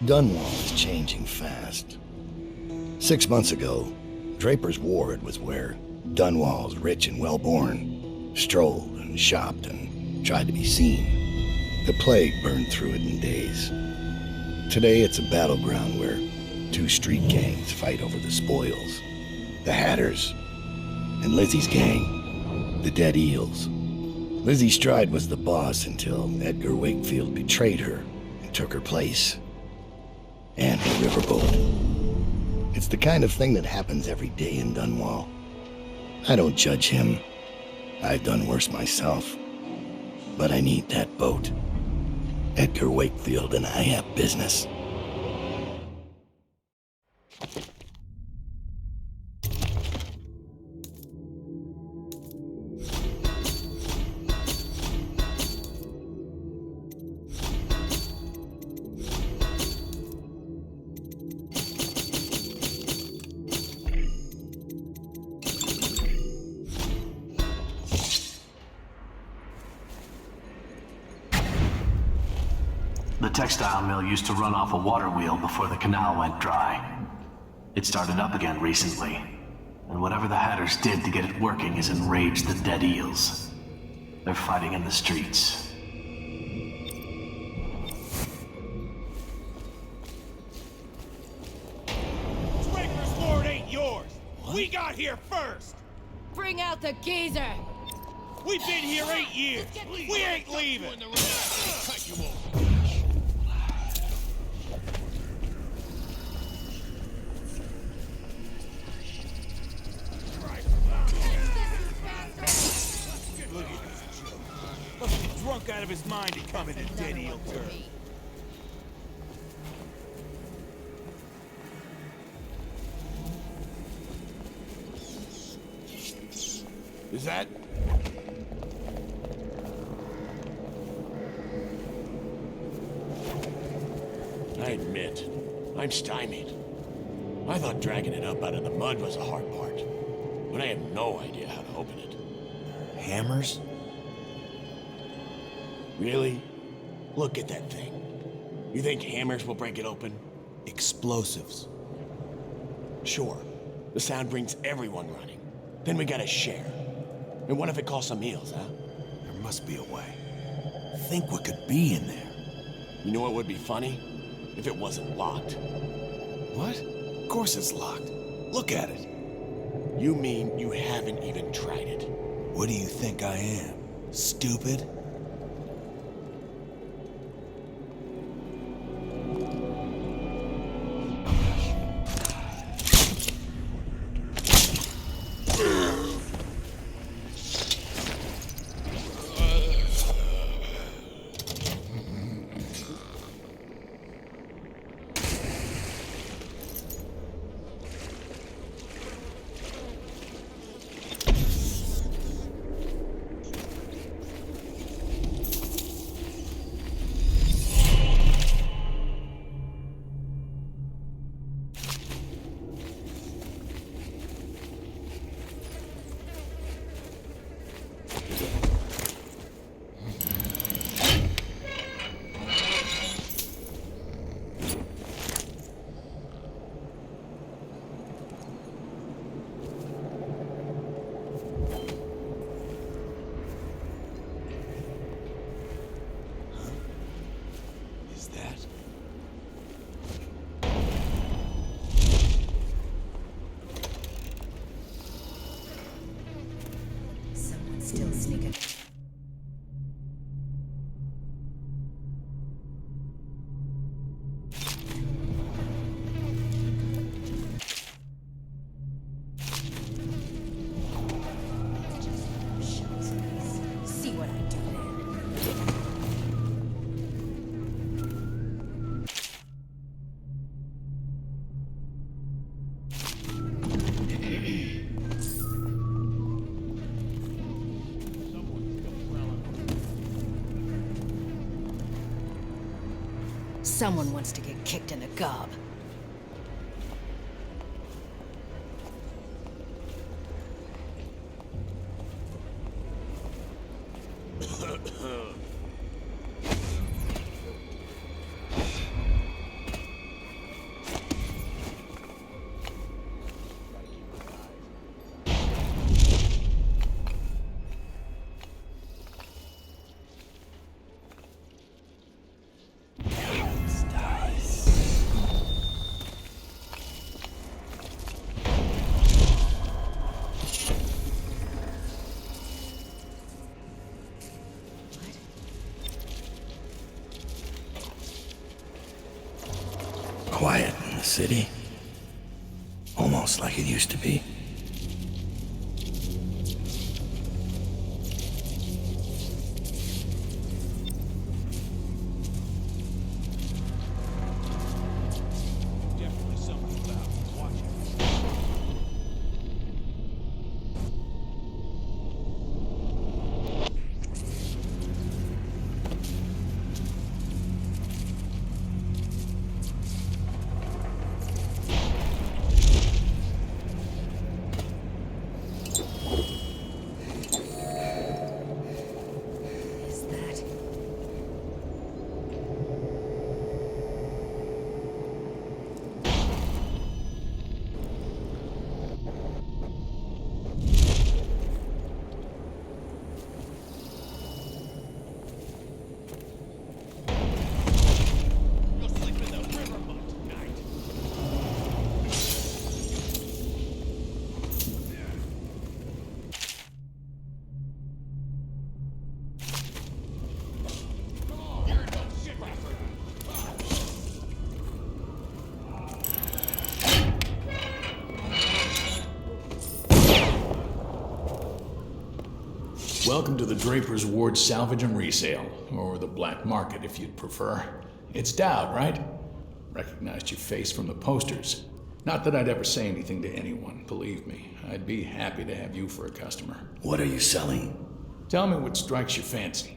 Dunwall is changing fast. 6 months ago, Draper's Ward was where Dunwall's rich and well-born strolled and shopped and tried to be seen. The plague burned through it in days. Today it's a battleground where two street gangs fight over the spoils. The Hatters and Lizzie's gang, the Dead Eels. Lizzie Stride was the boss until Edgar Wakefield betrayed her and took her place. And the riverboat. It's the kind of thing that happens every day in Dunwall. I don't judge him. I've done worse myself. But I need that boat. Edgar Wakefield and I have business. The textile mill used to run off a water wheel before the canal went dry. It started up again recently, and whatever the Hatters did to get it working has enraged the Dead Eels. They're fighting in the streets. Draper's Ward ain't yours! What? We got here first! Bring out the geezer! We've been here 8 years! We ain't leaving! Cut you off. Drunk out of his mind to come in a Dead Eel turn. Is that? I admit, I'm stymied. I thought dragging it up out of the mud was the hard part, but I have no idea how to open it. Hammers? Really? Look at that thing. You think hammers will break it open? Explosives. Sure. The sound brings everyone running. Then we gotta share. And what if it calls some eels, huh? There must be a way. Think what could be in there. You know what would be funny? If it wasn't locked. What? Of course it's locked. Look at it. You mean you haven't even tried it? What do you think I am? Stupid? Still sneaking. See what I do there. Someone wants to get kicked in the gob. quiet in the city. Almost like it used to be. Definitely something about it. Watch it. Is that? You'll sleep in the river mud tonight. Come on, you're no shit bastard. Welcome to the Draper's Ward Salvage and Resale, or the Black Market if you'd prefer. It's Dowd, right? Recognized your face from the posters. Not that I'd ever say anything to anyone, believe me. I'd be happy to have you for a customer. What are you selling? Tell me what strikes your fancy.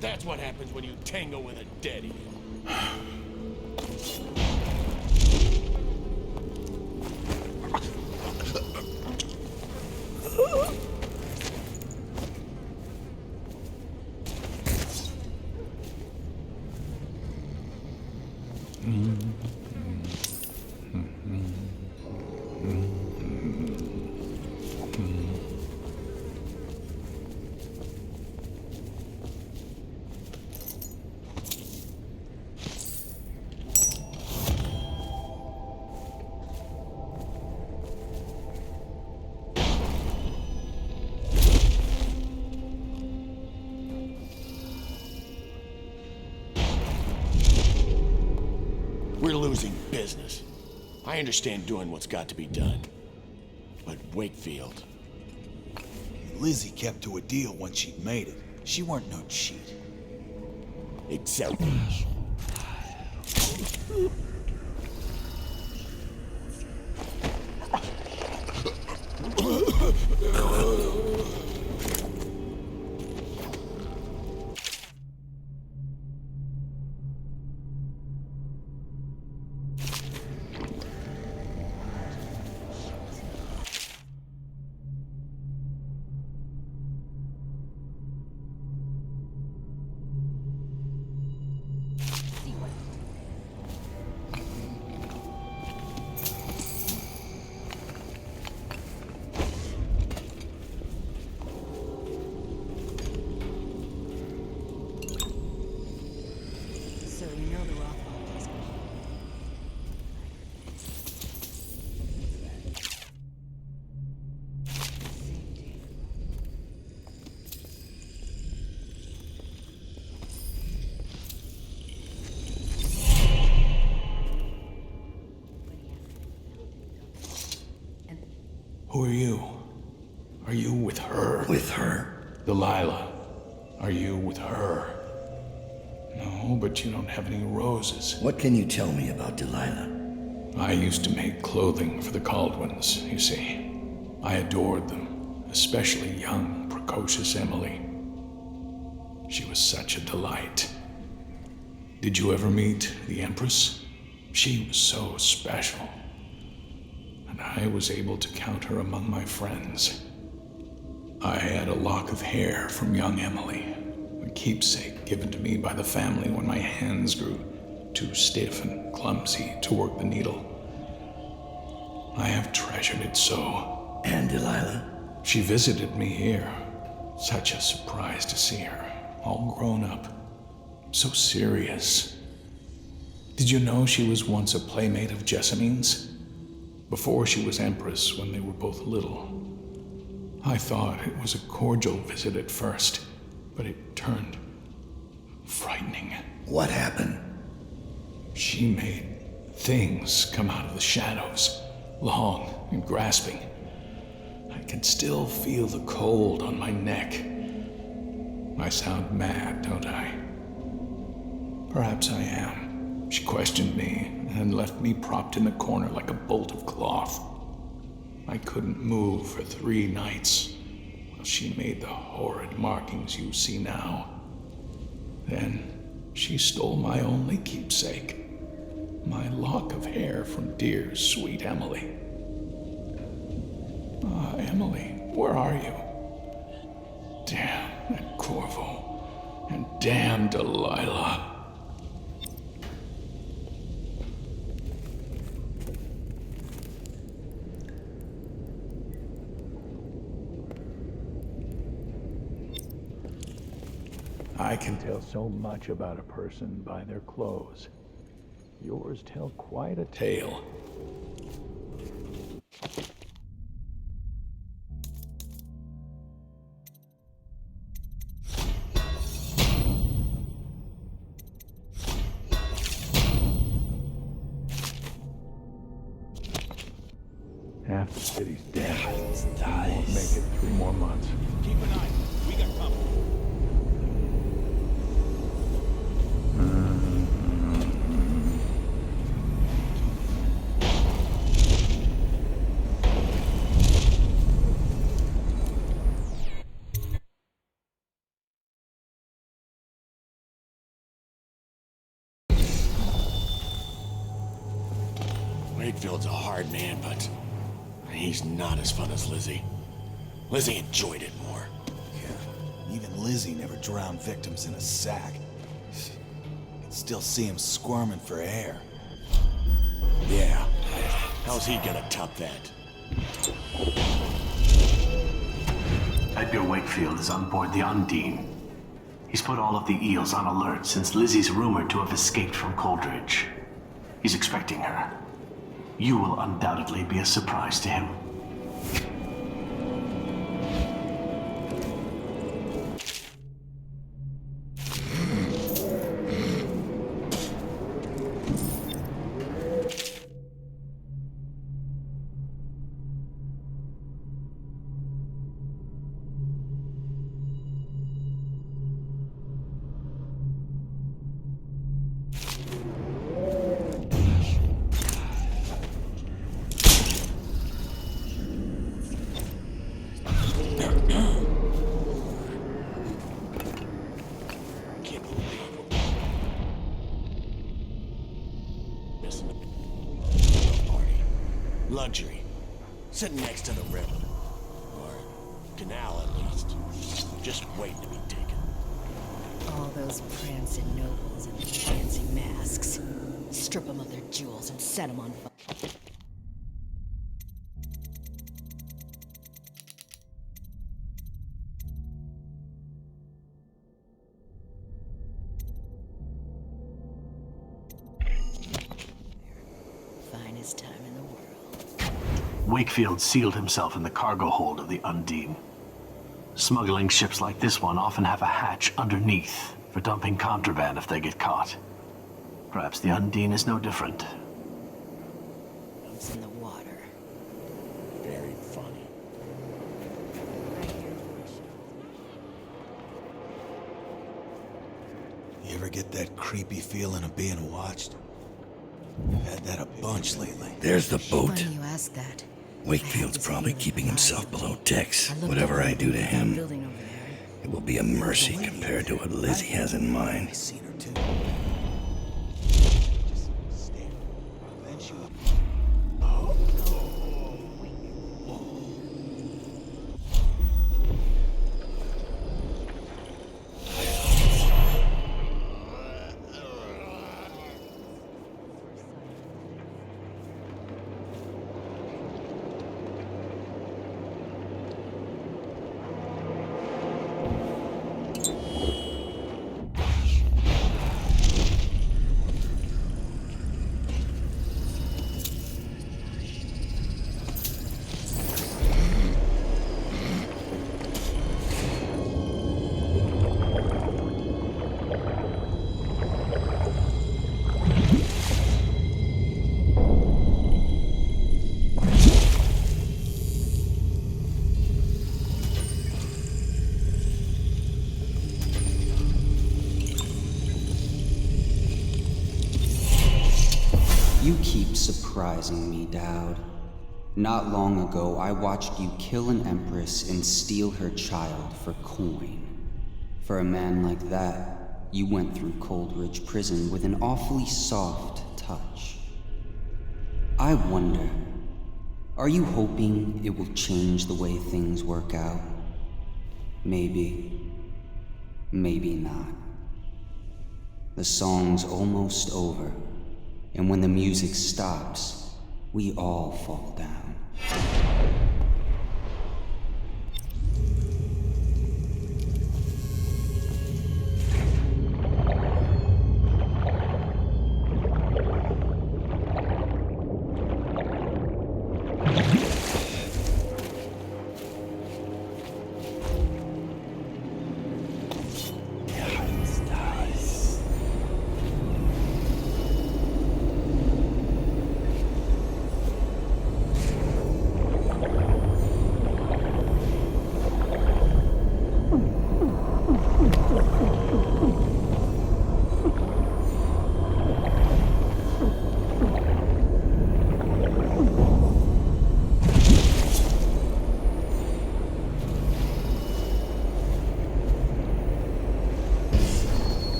That's what happens when you tango with a dead eel. We're losing business. I understand doing what's got to be done. But Wakefield, Lizzie kept to a deal once she'd made it. She weren't no cheat. exactly. See what? So you know the rock is Who are you? Are you with her? With her? Delilah. Are you with her? No, but you don't have any roses. What can you tell me about Delilah? I used to make clothing for the Caldwins, you see. I adored them, especially young, precocious Emily. She was such a delight. Did you ever meet the Empress? She was so special. And I was able to count her among my friends. I had a lock of hair from young Emily, a keepsake given to me by the family when my hands grew too stiff and clumsy to work the needle. I have treasured it so. And Delilah? She visited me here. Such a surprise to see her, all grown up. So serious. Did you know she was once a playmate of Jessamine's? Before she was Empress, when they were both little. I thought it was a cordial visit at first, but it turned frightening. What happened? She made things come out of the shadows, long and grasping. I can still feel the cold on my neck. I sound mad, don't I? Perhaps I am. She questioned me and left me propped in the corner like a bolt of cloth. I couldn't move for 3 nights while she made the horrid markings you see now. Then she stole my only keepsake, my lock of hair from dear, sweet Emily. Ah, Emily, where are you? Damn that Corvo, and damn Delilah. I can tell so much about a person by their clothes. Yours tell quite a tale. Half the city's dead. We won't make it 3 more months. Keep an eye. We got company. Wakefield's a hard man, but he's not as fun as Lizzie. Lizzie enjoyed it more. Yeah, even Lizzie never drowned victims in a sack. Can still see him squirming for air. Yeah. How's he gonna top that? Edgar Wakefield is on board the Undine. He's put all of the eels on alert since Lizzie's rumored to have escaped from Coldridge. He's expecting her. You will undoubtedly be a surprise to him. Luxury. Sitting next to the river. Or canal, at least. Just waiting to be taken. All those prancing nobles in fancy masks. Strip them of their jewels and set them on fire. Finest time in the world. Wakefield sealed himself in the cargo hold of the Undine. Smuggling ships like this one often have a hatch underneath for dumping contraband if they get caught. Perhaps the Undine is no different. It's in the water. Very funny. You ever get that creepy feeling of being watched? Had that a bunch lately. There's the boat. Funny you ask that. Wakefield's probably keeping himself below decks. Whatever I do to him, Building over there. it will be a mercy compared to what Lizzie has in I mind. seen her too. Just stand. Then she would. keep surprising me, Dowd. Not long ago, I watched you kill an empress and steal her child for coin. For a man like that, you went through Coldridge Prison with an awfully soft touch. I wonder, are you hoping it will change the way things work out? Maybe. Maybe not. The song's almost over, and when the music stops, we all fall down.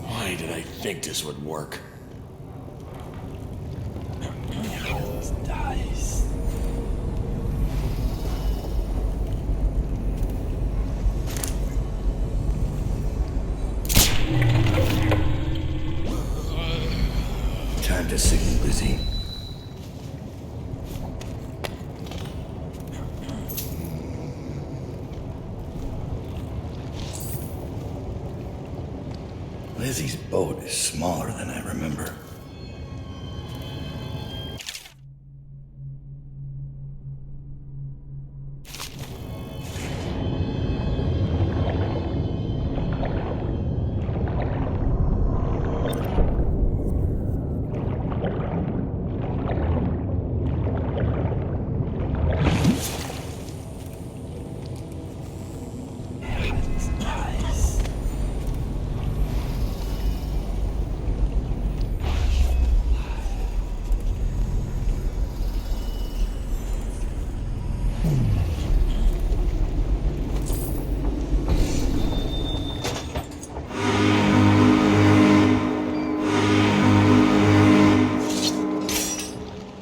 Why did I think this would work? Time to signal Lizzie. Lizzie's boat is smaller than I remember.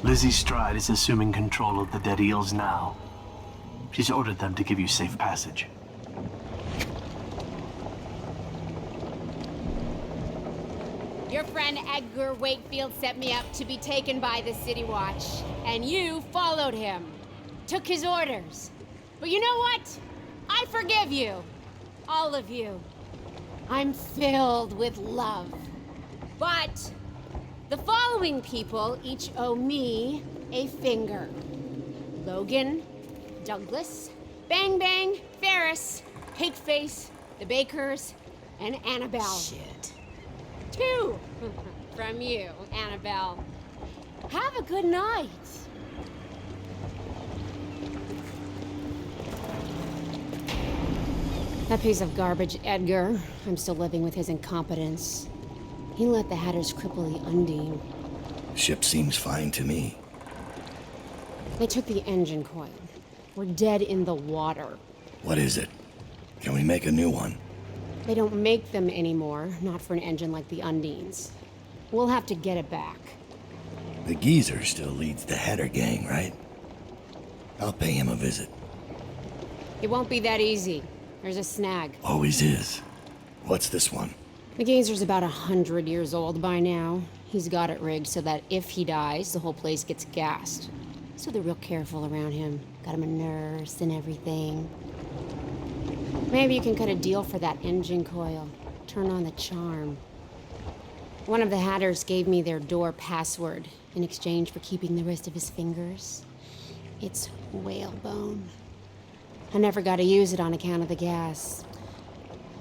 Lizzie Stride is assuming control of the dead eels now. She's ordered them to give you safe passage. Your friend Edgar Wakefield set me up to be taken by the City Watch, and you followed him. Took his orders. But you know what? I forgive you. All of you. I'm filled with love. But the following people each owe me a finger. Logan, Douglas, Bang Bang, Ferris, Cakeface, the Bakers, and Annabelle. Shit. 2 from you, Annabelle. Have a good night. That piece of garbage, Edgar. I'm still living with his incompetence. He let the Hatters cripple the Undine. Ship seems fine to me. They took the engine coil. We're dead in the water. What is it? Can we make a new one? They don't make them anymore, not for an engine like the Undine's. We'll have to get it back. The geezer still leads the Hatter gang, right? I'll pay him a visit. It won't be that easy. There's a snag. Always is. What's this one? The Gazer's about 100 years old by now. He's got it rigged so that if he dies, the whole place gets gassed. So they're real careful around him. Got him a nurse and everything. Maybe you can cut a deal for that engine coil. Turn on the charm. One of the Hatters gave me their door password in exchange for keeping the rest of his fingers. It's whalebone. I never got to use it on account of the gas.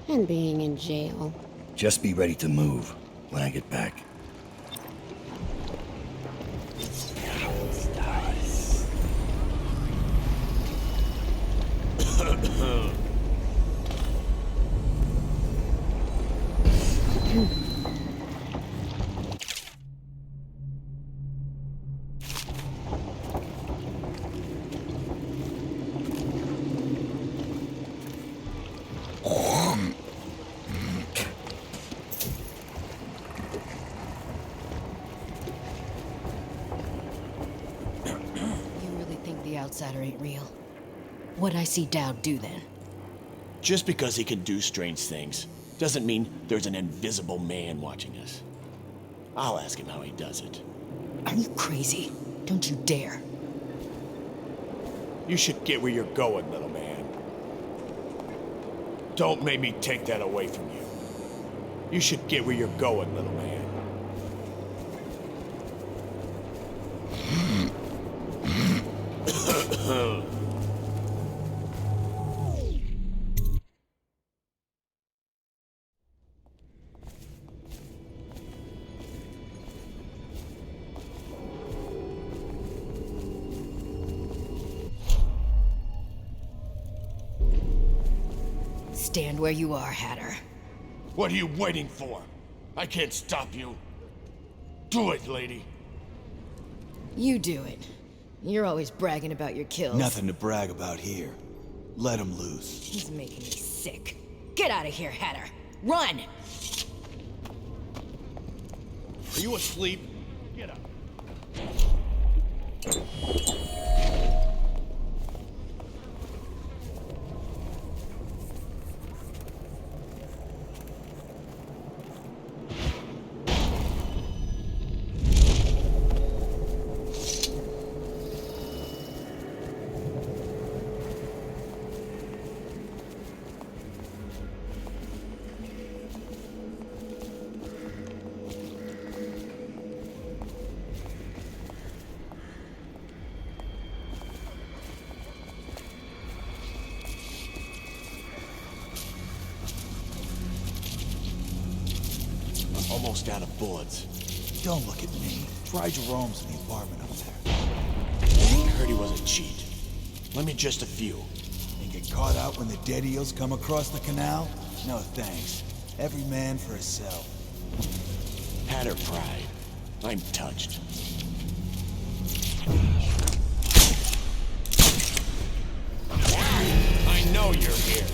And being in jail. Just be ready to move when I get back. Outsider ain't real. What'd I see Dowd do then? Just because he can do strange things doesn't mean there's an invisible man watching us. I'll ask him how he does it. Are you crazy? Don't you dare. You should get where you're going, little man. Don't make me take that away from you. You should get where you're going, little man. Stand where you are, Hatter. What are you waiting for? I can't stop you. Do it, lady. You do it. You're always bragging about your kills. Nothing to brag about here. Let him loose. He's making me sick. Get out of here, Hatter. Run! Are you asleep? Get up. Almost out of bullets. Don't look at me. Try Jerome's in the apartment up there. I heard he was a cheat. Let me just a few. And get caught out when the dead eels come across the canal? No thanks. Every man for himself. Hatter pride. I'm touched. I know you're here.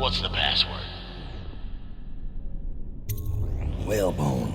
What's the password? Whalebone.